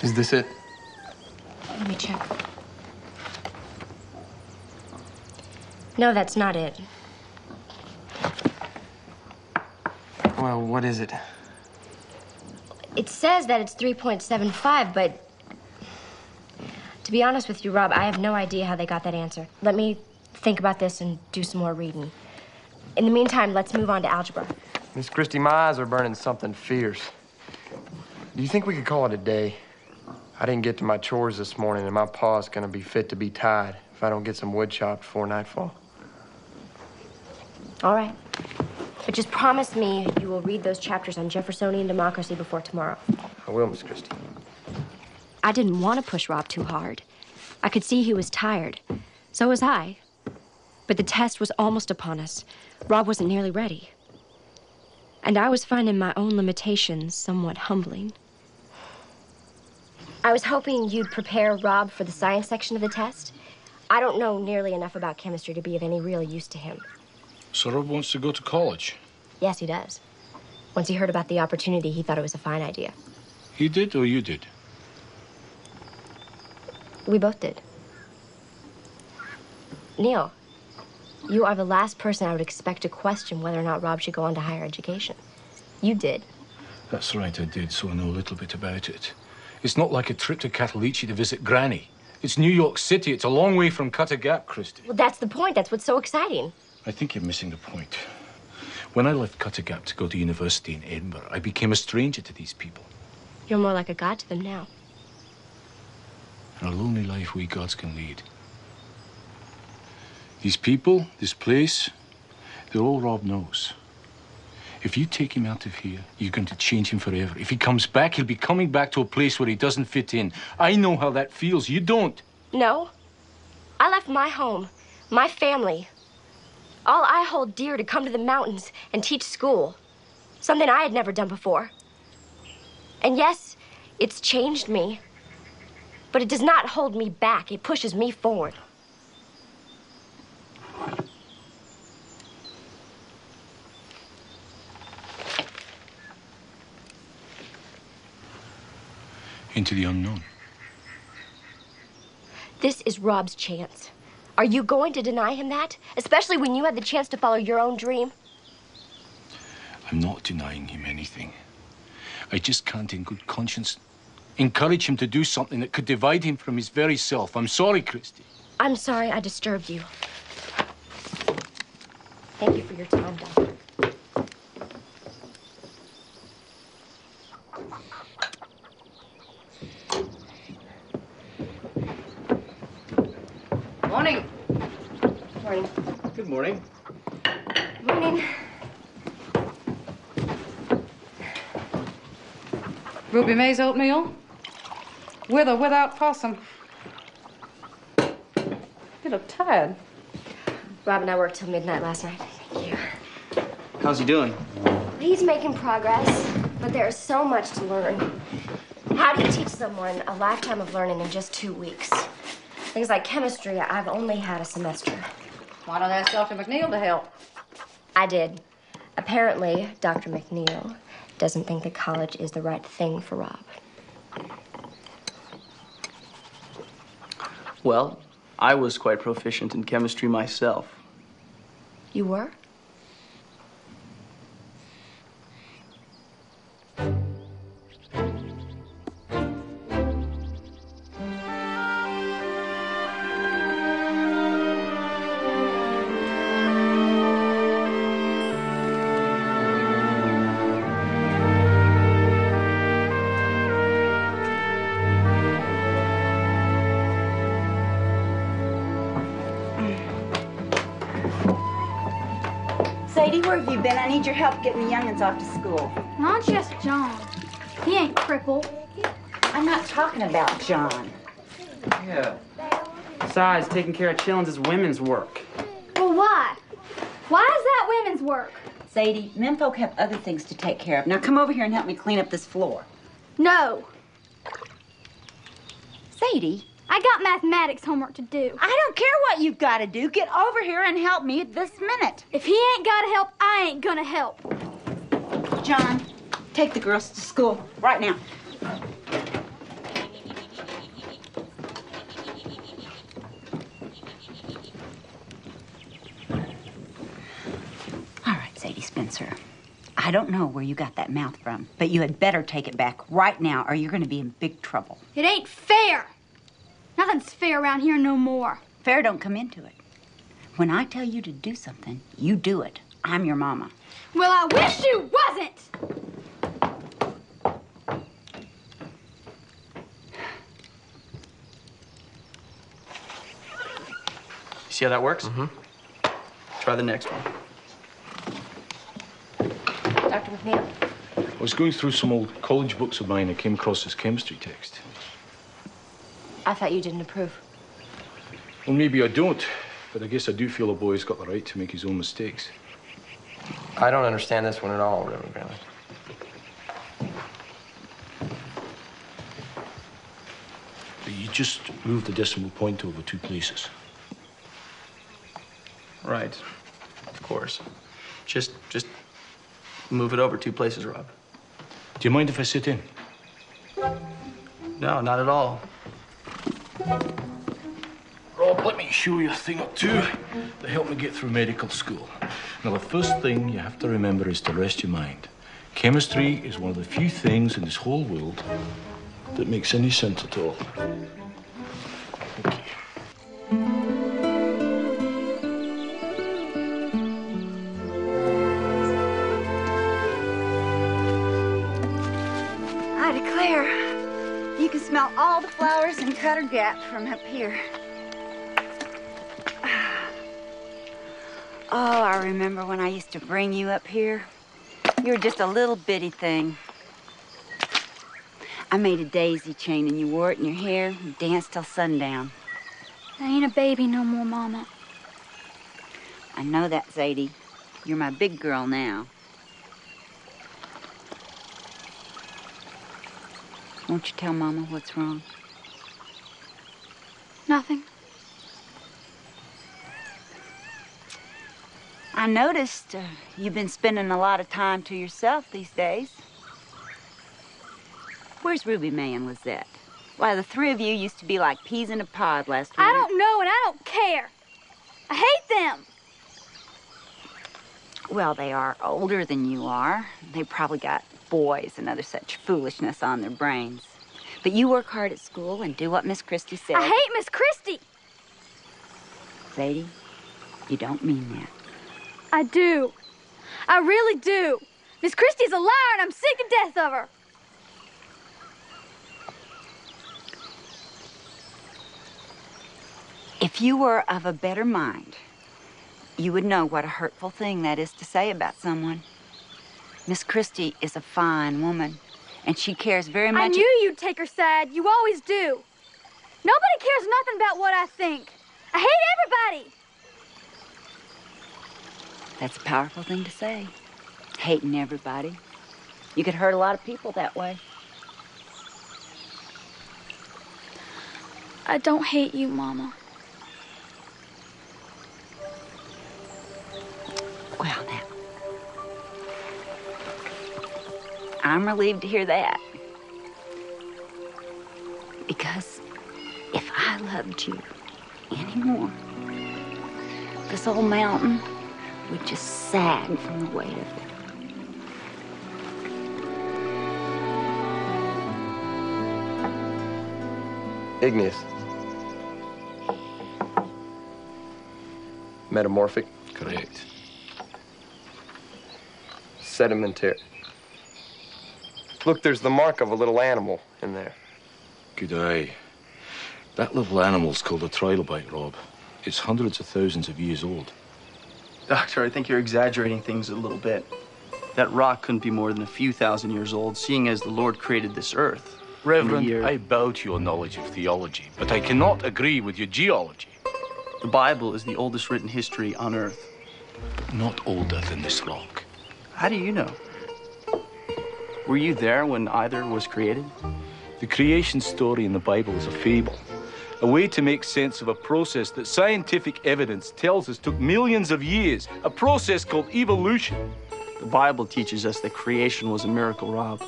Is this it? Let me check. No, that's not it. Well, what is it? It says that it's 3.75, but to be honest with you, Rob, I have no idea how they got that answer. Let me think about this and do some more reading. In the meantime, let's move on to algebra. Miss Christy, my eyes are burning something fierce. Do you think we could call it a day? I didn't get to my chores this morning, and my paw's gonna be fit to be tied if I don't get some wood chopped before nightfall. All right. But just promise me you will read those chapters on Jeffersonian democracy before tomorrow. I will, Miss Christy. I didn't want to push Rob too hard. I could see he was tired. So was I. But the test was almost upon us. Rob wasn't nearly ready. And I was finding my own limitations somewhat humbling. I was hoping you'd prepare Rob for the science section of the test. I don't know nearly enough about chemistry to be of any real use to him. So Rob wants to go to college? Yes, he does. Once he heard about the opportunity, he thought it was a fine idea. He did or you did? We both did. Neil, you are the last person I would expect to question whether or not Rob should go on to higher education. You did. That's right, I did, so I know a little bit about it. It's not like a trip to Catalicci to visit Granny. It's New York City. It's a long way from Cutter Gap, Christy. Well, that's the point. That's what's so exciting. I think you're missing the point. When I left Cutter Gap to go to university in Edinburgh, I became a stranger to these people. You're more like a god to them now. And a lonely life we gods can lead. These people, this place, they're all Rob knows. If you take him out of here, you're going to change him forever. If he comes back, he'll be coming back to a place where he doesn't fit in. I know how that feels. You don't. No. I left my home, my family, all I hold dear to come to the mountains and teach school. Something I had never done before. And yes, it's changed me. But it does not hold me back. It pushes me forward. Into the unknown. This is Rob's chance. Are you going to deny him that? Especially when you had the chance to follow your own dream? I'm not denying him anything. I just can't, in good conscience, encourage him to do something that could divide him from his very self. I'm sorry, Christy. I'm sorry I disturbed you. Thank you for your time, Doctor. Morning. Morning. Good morning. Morning. Ruby maize oatmeal, with or without possum. You look tired. Rob and I worked till midnight last night. Thank you. How's he doing? He's making progress, but there is so much to learn. How do you teach someone a lifetime of learning in just 2 weeks? Things like chemistry, I've only had a semester. Why not ask Dr. McNeil to help? I did. Apparently, Dr. McNeil doesn't think that college is the right thing for Rob. Well, I was quite proficient in chemistry myself. You were? Sadie, where have you been? I need your help getting the youngins off to school. Not just John. He ain't crippled. I'm not talking about John. Yeah. Besides, taking care of children is women's work. Well, why? Why is that women's work? Sadie, menfolk have other things to take care of. Now come over here and help me clean up this floor. No. Sadie, I got mathematics homework to do. I don't care what you've got to do. Get over here and help me this minute. If he ain't got to help, I ain't gonna help. John, take the girls to school right now. I don't know where you got that mouth from, but you had better take it back right now or you're going to be in big trouble. It ain't fair. Nothing's fair around here no more. Fair don't come into it. When I tell you to do something, you do it. I'm your mama. Well, I wish you wasn't. See how that works? Mm-hmm. Try the next one. Dr. McNeil? I was going through some old college books of mine and came across this chemistry text. I thought you didn't approve. Well, maybe I don't, but I guess I do feel a boy's got the right to make his own mistakes. I don't understand this one at all, Reverend Finlay. But you just moved the decimal point over 2 places. Right. Of course. Just move it over 2 places, Rob. Do you mind if I sit in? No, not at all. Rob, let me show you a thing or two that helped me get through medical school. Now, the first thing you have to remember is to rest your mind. Chemistry is one of the few things in this whole world that makes any sense at all. Okay. I declare, you can smell all the flowers in Cutter Gap from up here. Oh, I remember when I used to bring you up here. You were just a little bitty thing. I made a daisy chain and you wore it in your hair and danced till sundown. I ain't a baby no more, Mama. I know that, Zadie. You're my big girl now. Won't you tell Mama what's wrong? Nothing. I noticed you've been spending a lot of time to yourself these days. Where's Ruby Mae and Lizette? Why, the 3 of you used to be like peas in a pod last winter. I don't know and I don't care. I hate them. Well, they are older than you are. They probably got boys and other such foolishness on their brains. But you work hard at school and do what Miss Christy says. I hate Miss Christy. Zadie, you don't mean that. I do. I really do. Miss Christy's a liar and I'm sick to death of her. If you were of a better mind, you would know what a hurtful thing that is to say about someone. Miss Christy is a fine woman, and she cares very much. I knew you'd take her side. You always do. Nobody cares nothing about what I think. I hate everybody. That's a powerful thing to say. Hating everybody. You could hurt a lot of people that way. I don't hate you, Mama. Well, now, I'm relieved to hear that. Because if I loved you anymore, this old mountain would just sag from the weight of it. Igneous. Metamorphic. Correct. Sedimentary. Look, there's the mark of a little animal in there. Good eye. That little animal's called a trilobite, Rob. It's hundreds of thousands of years old. Doctor, I think you're exaggerating things a little bit. That rock couldn't be more than a few thousand years old, seeing as the Lord created this earth. Reverend, I bow to your knowledge of theology, but I cannot agree with your geology. The Bible is the oldest written history on earth. Not older than this rock. How do you know? Were you there when either was created? The creation story in the Bible is a fable, a way to make sense of a process that scientific evidence tells us took millions of years, a process called evolution. The Bible teaches us that creation was a miracle, Rob.